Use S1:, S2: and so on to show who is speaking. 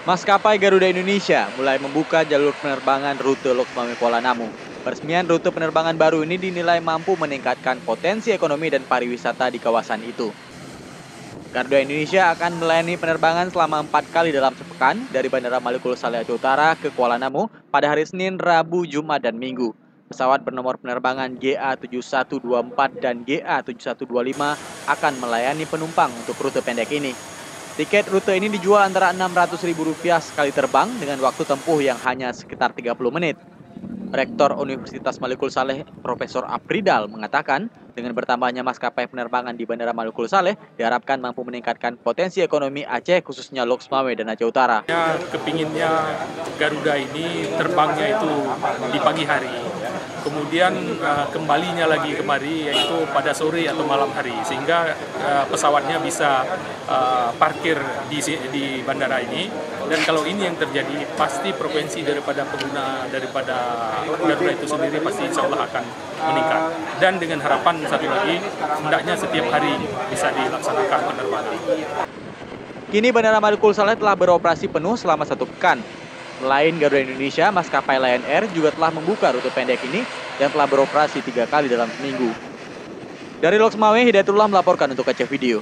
S1: Maskapai Garuda Indonesia mulai membuka jalur penerbangan rute Loksmawe Kuala Namu. Peresmian rute penerbangan baru ini dinilai mampu meningkatkan potensi ekonomi dan pariwisata di kawasan itu. Garuda Indonesia akan melayani penerbangan selama 4 kali dalam sepekan dari Bandara Maluku Saleh Aceh Utara ke Kuala Namu pada hari Senin, Rabu, Jumat, dan Minggu. Pesawat bernomor penerbangan GA7124 dan GA7125 akan melayani penumpang untuk rute pendek ini. Tiket rute ini dijual antara Rp600.000 sekali terbang dengan waktu tempuh yang hanya sekitar 30 menit. Rektor Universitas Maluku Saleh, Profesor Apridal, mengatakan dengan bertambahnya maskapai penerbangan di Bandara Maluku Saleh diharapkan mampu meningkatkan potensi ekonomi Aceh khususnya Loksmawe dan Aceh Utara.
S2: Kepinginnya Garuda ini terbangnya itu di pagi hari, kemudian kembalinya lagi kemari yaitu pada sore atau malam hari, sehingga pesawatnya bisa parkir di bandara ini. Dan kalau ini yang terjadi, pasti frekuensi daripada pengguna daripada Garuda itu sendiri pasti insya Allah akan meningkat. Dan dengan harapan satu lagi, hendaknya setiap hari bisa dilaksanakan penerbangan.
S1: Kini Bandara Maluku Saleh telah beroperasi penuh selama 1 pekan. Selain Garuda Indonesia, maskapai Lion Air juga telah membuka rute pendek ini dan telah beroperasi 3 kali dalam seminggu. Dari Loksmawe, Hidayatullah melaporkan untuk Aceh Video.